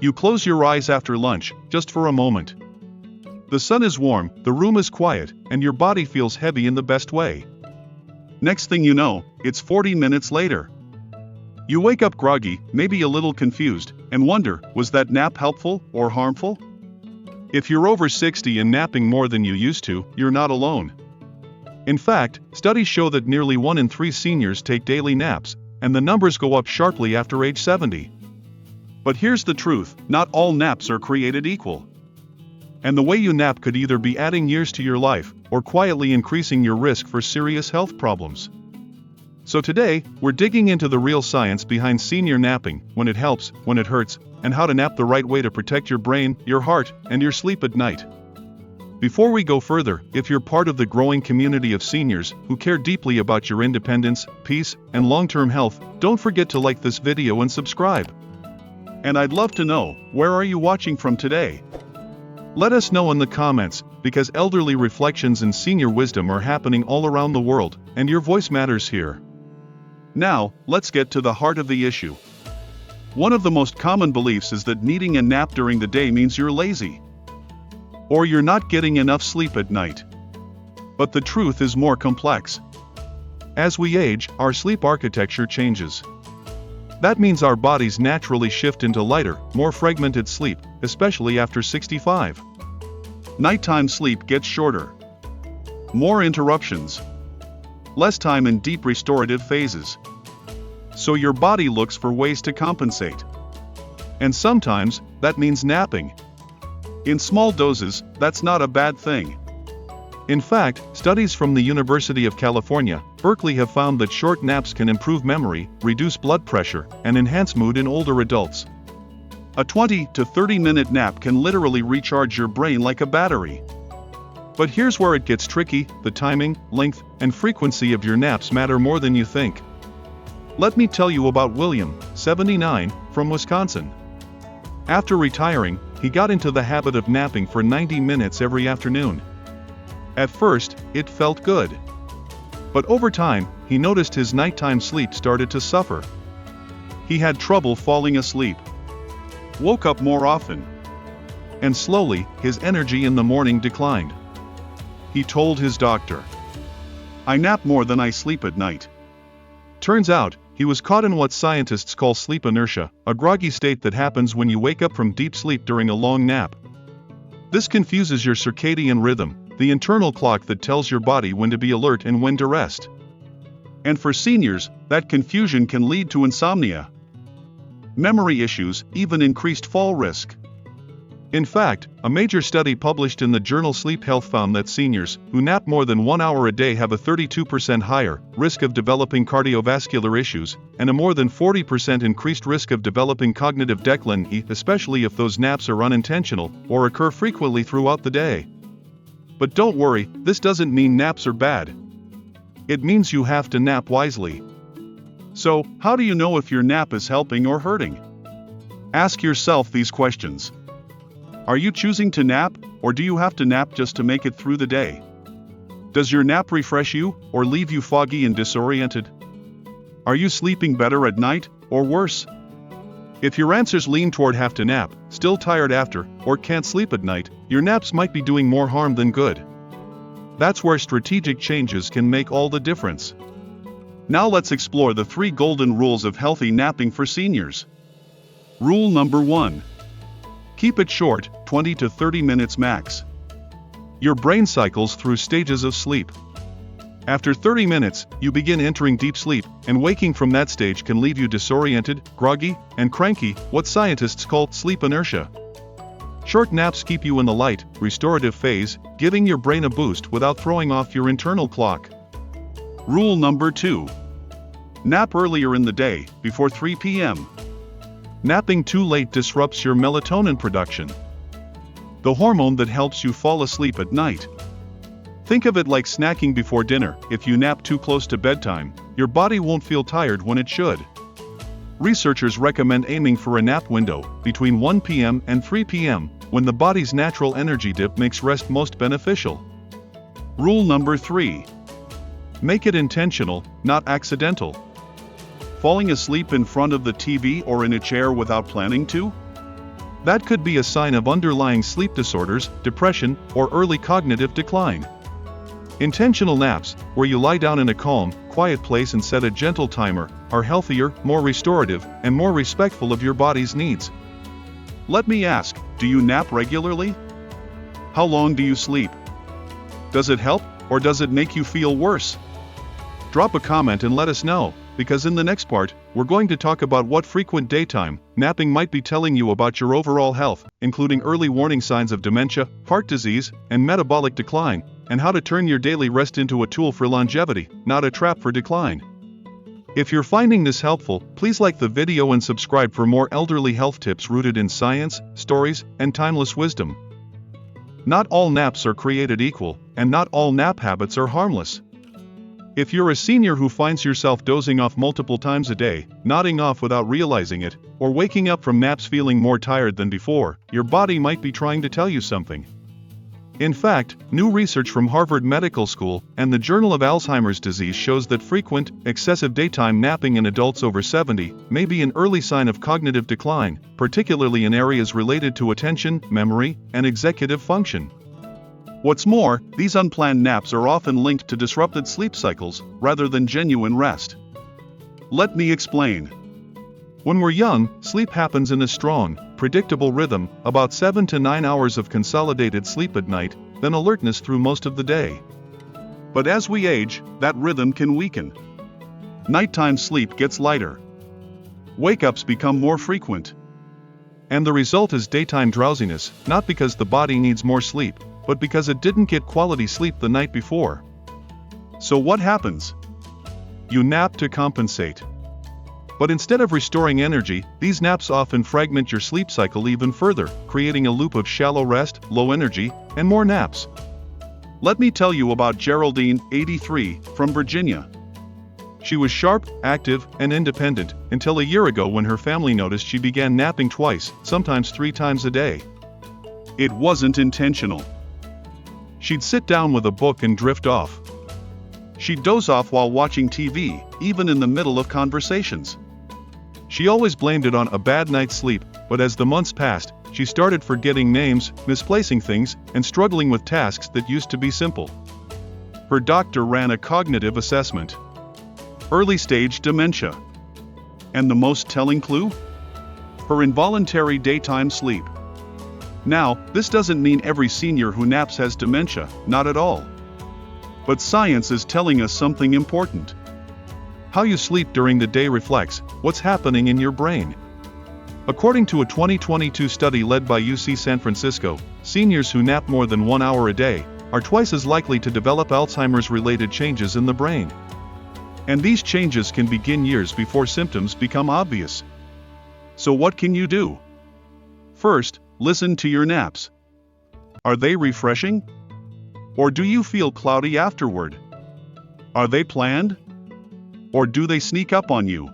You close your eyes after lunch, just for a moment. The sun is warm, the room is quiet, and your body feels heavy in the best way. Next thing you know, it's 40 minutes later. You wake up groggy, maybe a little confused, and wonder, was that nap helpful or harmful? If you're over 60 and napping more than you used to, you're not alone. In fact, studies show that nearly 1 in 3 seniors take daily naps, and the numbers go up sharply after age 70. But here's the truth, not all naps are created equal. And the way you nap could either be adding years to your life, or quietly increasing your risk for serious health problems. So today, we're digging into the real science behind senior napping, when it helps, when it hurts, and how to nap the right way to protect your brain, your heart, and your sleep at night. Before we go further, if you're part of the growing community of seniors who care deeply about your independence, peace, and long-term health, don't forget to like this video and subscribe. And I'd love to know, where are you watching from today? Let us know in the comments, because elderly reflections and senior wisdom are happening all around the world, and your voice matters here. Now, let's get to the heart of the issue. One of the most common beliefs is that needing a nap during the day means you're lazy, or you're not getting enough sleep at night. But the truth is more complex. As we age, our sleep architecture changes. That means our bodies naturally shift into lighter, more fragmented sleep, especially after 65. Nighttime sleep gets shorter. More interruptions. Less time in deep restorative phases. So your body looks for ways to compensate. And sometimes, that means napping. In small doses, that's not a bad thing. In fact, studies from the University of California, Berkeley have found that short naps can improve memory, reduce blood pressure, and enhance mood in older adults. A 20 to 30-minute nap can literally recharge your brain like a battery. But here's where it gets tricky, the timing, length, and frequency of your naps matter more than you think. Let me tell you about William, 79, from Wisconsin. After retiring, he got into the habit of napping for 90 minutes every afternoon. At first, it felt good. But over time, he noticed his nighttime sleep started to suffer. He had trouble falling asleep, woke up more often, and slowly, his energy in the morning declined. He told his doctor, "I nap more than I sleep at night." Turns out, he was caught in what scientists call sleep inertia, a groggy state that happens when you wake up from deep sleep during a long nap. This confuses your circadian rhythm, the internal clock that tells your body when to be alert and when to rest. And for seniors, that confusion can lead to insomnia, memory issues, even increased fall risk. In fact, a major study published in the journal Sleep Health found that seniors who nap more than 1 hour a day have a 32% higher risk of developing cardiovascular issues, and a more than 40% increased risk of developing cognitive decline, especially if those naps are unintentional or occur frequently throughout the day. But don't worry, this doesn't mean naps are bad. It means you have to nap wisely. So, how do you know if your nap is helping or hurting? Ask yourself these questions. Are you choosing to nap, or do you have to nap just to make it through the day? Does your nap refresh you, or leave you foggy and disoriented? Are you sleeping better at night, or worse? If your answers lean toward have to nap, still tired after, or can't sleep at night, your naps might be doing more harm than good. That's where strategic changes can make all the difference. Now let's explore the 3 golden rules of healthy napping for seniors. Rule number 1. Keep it short, 20 to 30 minutes max. Your brain cycles through stages of sleep. After 30 minutes, you begin entering deep sleep, and waking from that stage can leave you disoriented, groggy, and cranky, what scientists call sleep inertia. Short naps keep you in the light, restorative phase, giving your brain a boost without throwing off your internal clock. Rule number 2. Nap earlier in the day, before 3 p.m. Napping too late disrupts your melatonin production, the hormone that helps you fall asleep at night. Think of it like snacking before dinner. If you nap too close to bedtime, your body won't feel tired when it should. Researchers recommend aiming for a nap window between 1 p.m. and 3 p.m., when the body's natural energy dip makes rest most beneficial. Rule number 3. Make it intentional, not accidental. Falling asleep in front of the TV or in a chair without planning to? That could be a sign of underlying sleep disorders, depression, or early cognitive decline. Intentional naps, where you lie down in a calm, quiet place and set a gentle timer, are healthier, more restorative, and more respectful of your body's needs. Let me ask, do you nap regularly? How long do you sleep? Does it help, or does it make you feel worse? Drop a comment and let us know, because in the next part, we're going to talk about what frequent daytime napping might be telling you about your overall health, including early warning signs of dementia, heart disease, and metabolic decline, and how to turn your daily rest into a tool for longevity, not a trap for decline. If you're finding this helpful, please like the video and subscribe for more elderly health tips rooted in science, stories, and timeless wisdom. Not all naps are created equal, and not all nap habits are harmless. If you're a senior who finds yourself dozing off multiple times a day, nodding off without realizing it, or waking up from naps feeling more tired than before, your body might be trying to tell you something. In fact, new research from Harvard Medical School and the Journal of Alzheimer's Disease shows that frequent, excessive daytime napping in adults over 70 may be an early sign of cognitive decline, particularly in areas related to attention, memory, and executive function. What's more, these unplanned naps are often linked to disrupted sleep cycles, rather than genuine rest. Let me explain. When we're young, sleep happens in a strong, predictable rhythm, about 7 to 9 hours of consolidated sleep at night, then alertness through most of the day. But as we age, that rhythm can weaken. Nighttime sleep gets lighter. Wake-ups become more frequent. And the result is daytime drowsiness, not because the body needs more sleep, but because it didn't get quality sleep the night before. So what happens? You nap to compensate. But instead of restoring energy, these naps often fragment your sleep cycle even further, creating a loop of shallow rest, low energy, and more naps. Let me tell you about Geraldine, 83, from Virginia. She was sharp, active, and independent, until a year ago when her family noticed she began napping twice, sometimes 3 times a day. It wasn't intentional. She'd sit down with a book and drift off. She'd doze off while watching TV, even in the middle of conversations. She always blamed it on a bad night's sleep, but as the months passed, she started forgetting names, misplacing things, and struggling with tasks that used to be simple. Her doctor ran a cognitive assessment. Early-stage dementia. And the most telling clue? Her involuntary daytime sleep. Now, this doesn't mean every senior who naps has dementia, not at all. But science is telling us something important. How you sleep during the day reflects what's happening in your brain. According to a 2022 study led by UC San Francisco, seniors who nap more than 1 hour a day are twice as likely to develop Alzheimer's-related changes in the brain. And these changes can begin years before symptoms become obvious. So what can you do? First, listen to your naps. Are they refreshing? Or do you feel cloudy afterward? Are they planned? Or do they sneak up on you?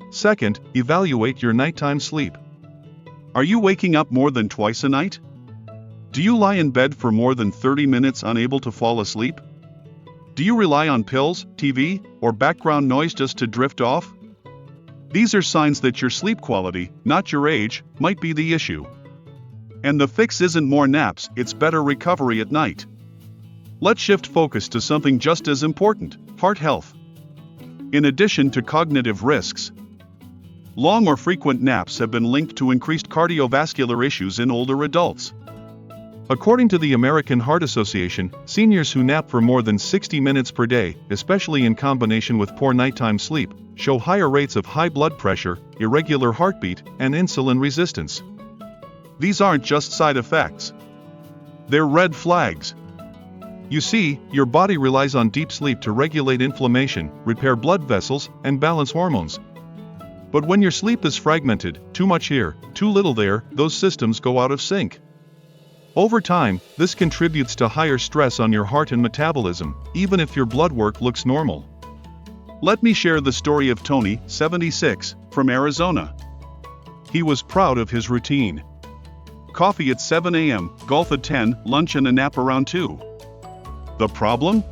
Second, evaluate your nighttime sleep. Are you waking up more than twice a night? Do you lie in bed for more than 30 minutes unable to fall asleep? Do you rely on pills, TV, or background noise just to drift off? These are signs that your sleep quality, not your age, might be the issue. And the fix isn't more naps, it's better recovery at night. Let's shift focus to something just as important: heart health. In addition to cognitive risks, long or frequent naps have been linked to increased cardiovascular issues in older adults. According to the American Heart Association, seniors who nap for more than 60 minutes per day, especially in combination with poor nighttime sleep, show higher rates of high blood pressure, irregular heartbeat, and insulin resistance. These aren't just side effects. They're red flags. You see, your body relies on deep sleep to regulate inflammation, repair blood vessels, and balance hormones. But when your sleep is fragmented, too much here, too little there, those systems go out of sync. Over time, this contributes to higher stress on your heart and metabolism, even if your blood work looks normal. Let me share the story of Tony, 76, from Arizona. He was proud of his routine. Coffee at 7 a.m., golf at 10, lunch and a nap around 2. The problem?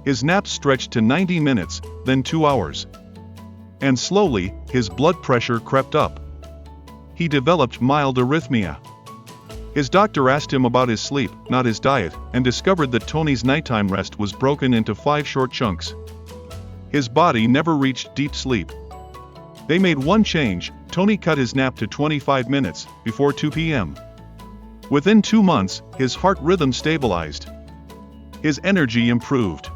His naps stretched to 90 minutes, then 2 hours. And slowly, his blood pressure crept up. he developed mild arrhythmia. His doctor asked him about his sleep, not his diet, and discovered that Tony's nighttime rest was broken into 5 short chunks. His body never reached deep sleep. They made one change: Tony cut his nap to 25 minutes, before 2 p.m. Within 2 months, his heart rhythm stabilized. His energy improved.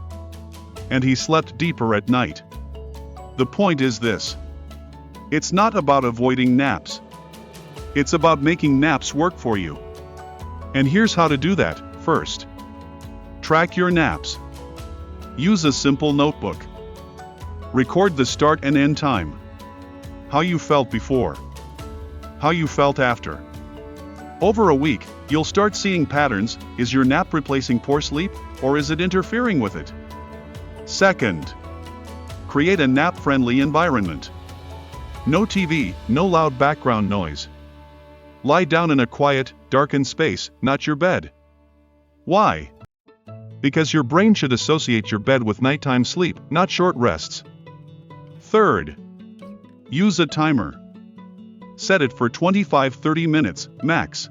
And he slept deeper at night. The point is this: it's not about avoiding naps. It's about making naps work for you. And here's how to do that. First, track your naps. Use a simple notebook. Record the start and end time. How you felt before. How you felt after. Over a week, you'll start seeing patterns. Is your nap replacing poor sleep, or is it interfering with it? Second, create a nap-friendly environment. No TV, no loud background noise. Lie down in a quiet, darkened space, not your bed. Why? Because your brain should associate your bed with nighttime sleep, not short rests. Third, use a timer. Set it for 25-30 minutes, max.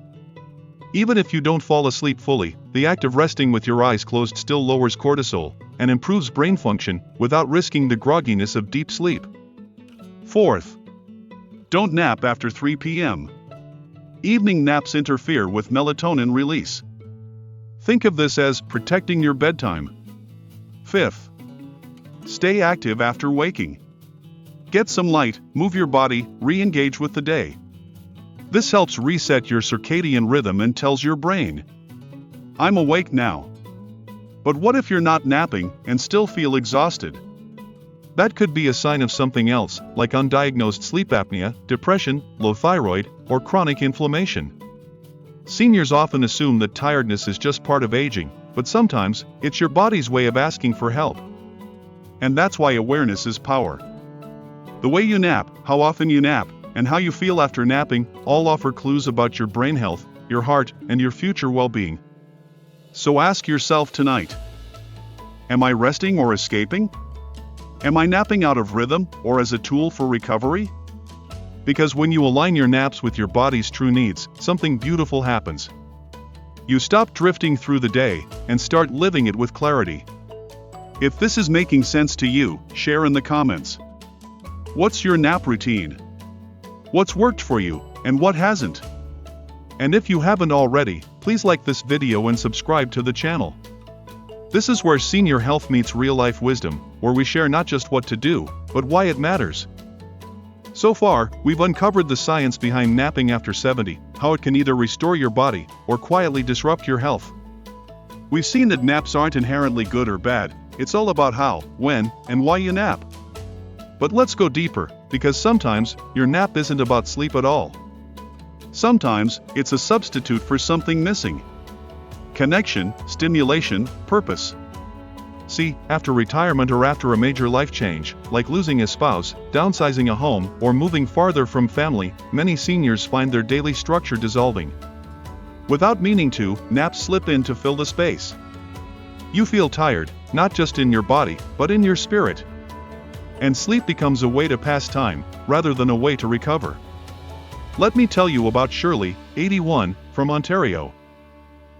Even if you don't fall asleep fully, the act of resting with your eyes closed still lowers cortisol and improves brain function without risking the grogginess of deep sleep. Fourth, don't nap after 3 p.m. Evening naps interfere with melatonin release. Think of this as protecting your bedtime. Fifth, stay active after waking. Get some light, move your body, re-engage with the day. This helps reset your circadian rhythm and tells your brain, I'm awake now. But what if you're not napping and still feel exhausted? That could be a sign of something else, like undiagnosed sleep apnea, depression, low thyroid, or chronic inflammation. Seniors often assume that tiredness is just part of aging, but sometimes it's your body's way of asking for help. And that's why awareness is power. The way you nap, how often you nap, and how you feel after napping all offer clues about your brain health, your heart, and your future well-being. So ask yourself tonight: am I resting or escaping? Am I napping out of rhythm or as a tool for recovery? Because when you align your naps with your body's true needs, something beautiful happens. You stop drifting through the day and start living it with clarity. If this is making sense to you, share in the comments. What's your nap routine? What's worked for you, and what hasn't? And if you haven't already, please like this video and subscribe to the channel. This is where senior health meets real-life wisdom, where we share not just what to do, but why it matters. So far, we've uncovered the science behind napping after 70, how it can either restore your body or quietly disrupt your health. We've seen that naps aren't inherently good or bad, it's all about how, when, and why you nap. But let's go deeper, because sometimes your nap isn't about sleep at all. Sometimes it's a substitute for something missing. Connection, stimulation, purpose. See, after retirement or after a major life change, like losing a spouse, downsizing a home, or moving farther from family, many seniors find their daily structure dissolving. Without meaning to, naps slip in to fill the space. You feel tired, not just in your body, but in your spirit. And sleep becomes a way to pass time, rather than a way to recover. Let me tell you about Shirley, 81, from Ontario.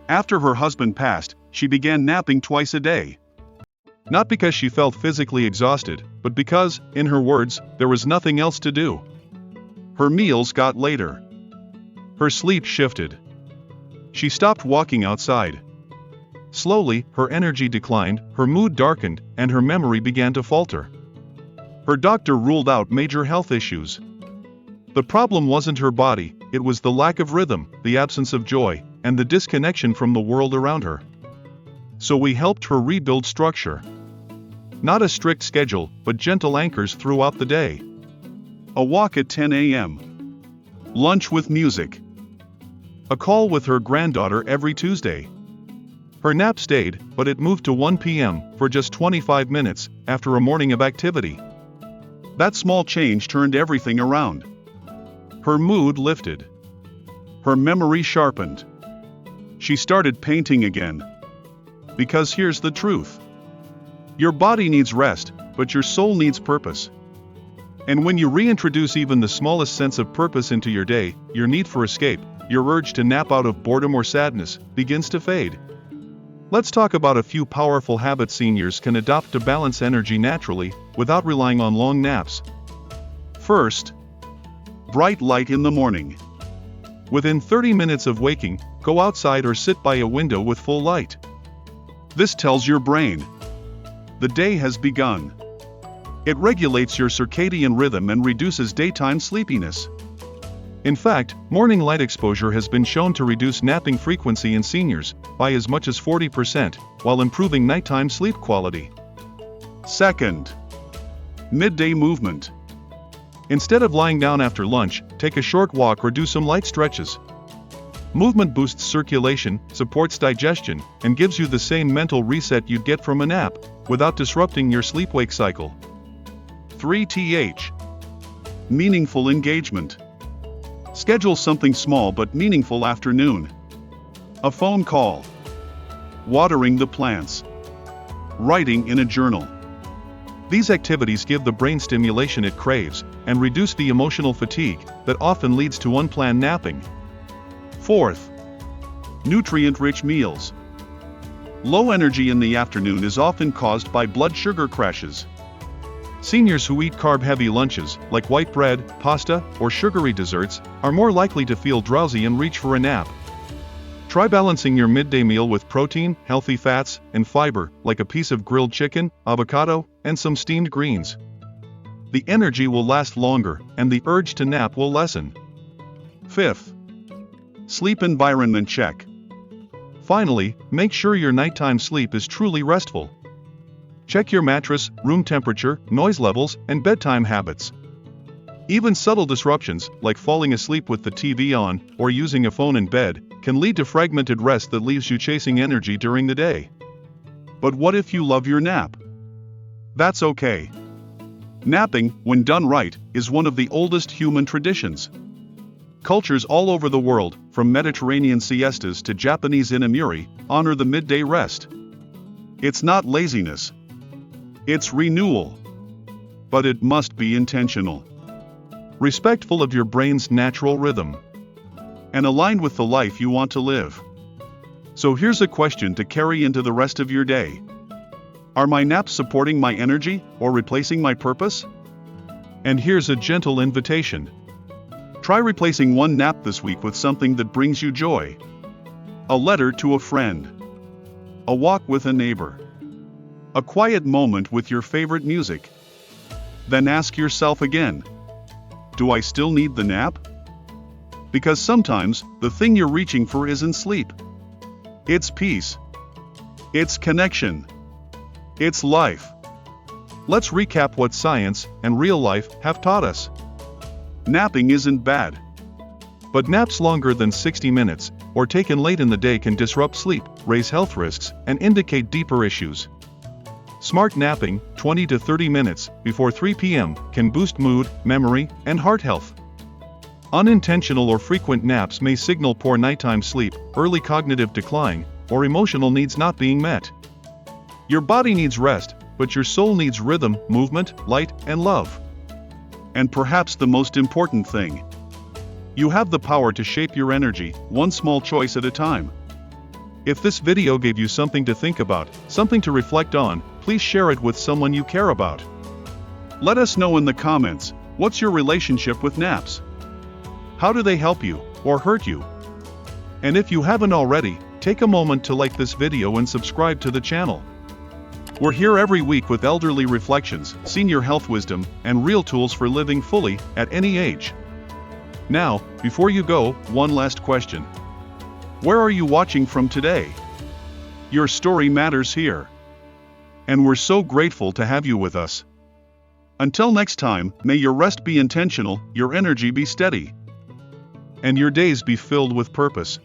After her husband passed, she began napping twice a day. Not because she felt physically exhausted, but because, in her words, there was nothing else to do. Her meals got later. Her sleep shifted. She stopped walking outside. Slowly, her energy declined, her mood darkened, and her memory began to falter. Her doctor ruled out major health issues. The problem wasn't her body, it was the lack of rhythm, the absence of joy, and the disconnection from the world around her. So we helped her rebuild structure. Not a strict schedule, but gentle anchors throughout the day. A walk at 10 a.m. Lunch with music. A call with her granddaughter every Tuesday. Her nap stayed, but it moved to 1 p.m. for just 25 minutes after a morning of activity. That small change turned everything around. Her mood lifted. Her memory sharpened. She started painting again. Because here's the truth. Your body needs rest, but your soul needs purpose. And when you reintroduce even the smallest sense of purpose into your day, your need for escape, your urge to nap out of boredom or sadness, begins to fade. Let's talk about a few powerful habits seniors can adopt to balance energy naturally, without relying on long naps. First, bright light in the morning. Within 30 minutes of waking, go outside or sit by a window with full light. This tells your brain the day has begun. It regulates your circadian rhythm and reduces daytime sleepiness. In fact, morning light exposure has been shown to reduce napping frequency in seniors by as much as 40%, while improving nighttime sleep quality. Second, midday movement. Instead of lying down after lunch, take a short walk or do some light stretches. Movement boosts circulation, supports digestion, and gives you the same mental reset you'd get from a nap, without disrupting your sleep-wake cycle. 3th. Meaningful engagement. Schedule something small but meaningful afternoon. A phone call. Watering the plants. Writing in a journal. These activities give the brain stimulation it craves, and reduce the emotional fatigue that often leads to unplanned napping. 4th. Nutrient-rich meals. Low energy in the afternoon is often caused by blood sugar crashes. Seniors who eat carb-heavy lunches, like white bread, pasta, or sugary desserts, are more likely to feel drowsy and reach for a nap. Try balancing your midday meal with protein, healthy fats, and fiber, like a piece of grilled chicken, avocado, and some steamed greens. The energy will last longer, and the urge to nap will lessen. 5th. Sleep environment check. Finally, make sure your nighttime sleep is truly restful. Check your mattress, room temperature, noise levels, and bedtime habits. Even subtle disruptions, like falling asleep with the TV on, or using a phone in bed, can lead to fragmented rest that leaves you chasing energy during the day. But what if you love your nap? That's okay. Napping, when done right, is one of the oldest human traditions. Cultures all over the world, from Mediterranean siestas to Japanese inamuri, honor the midday rest. It's not laziness. It's renewal. But it must be intentional, respectful of your brain's natural rhythm, and aligned with the life you want to live. So here's a question to carry into the rest of your day. Are my naps supporting my energy, or replacing my purpose? And here's a gentle invitation. Try replacing one nap this week with something that brings you joy. A letter to a friend. A walk with a neighbor. A quiet moment with your favorite music. Then ask yourself again, do I still need the nap? Because sometimes, the thing you're reaching for isn't sleep. It's peace. It's connection. It's life. Let's recap what science and real life have taught us. Napping isn't bad. But naps longer than 60 minutes, or taken late in the day, can disrupt sleep, raise health risks, and indicate deeper issues. Smart napping, 20 to 30 minutes, before 3 p.m., can boost mood, memory, and heart health. Unintentional or frequent naps may signal poor nighttime sleep, early cognitive decline, or emotional needs not being met. Your body needs rest, but your soul needs rhythm, movement, light, and love. And perhaps the most important thing, you have the power to shape your energy, one small choice at a time. If this video gave you something to think about, something to reflect on, please share it with someone you care about. Let us know in the comments, what's your relationship with naps? How do they help you, or hurt you? And if you haven't already, take a moment to like this video and subscribe to the channel. We're here every week with elderly reflections, senior health wisdom, and real tools for living fully, at any age. Now, before you go, one last question. Where are you watching from today? Your story matters here. And we're so grateful to have you with us. Until next time, may your rest be intentional, your energy be steady, and your days be filled with purpose.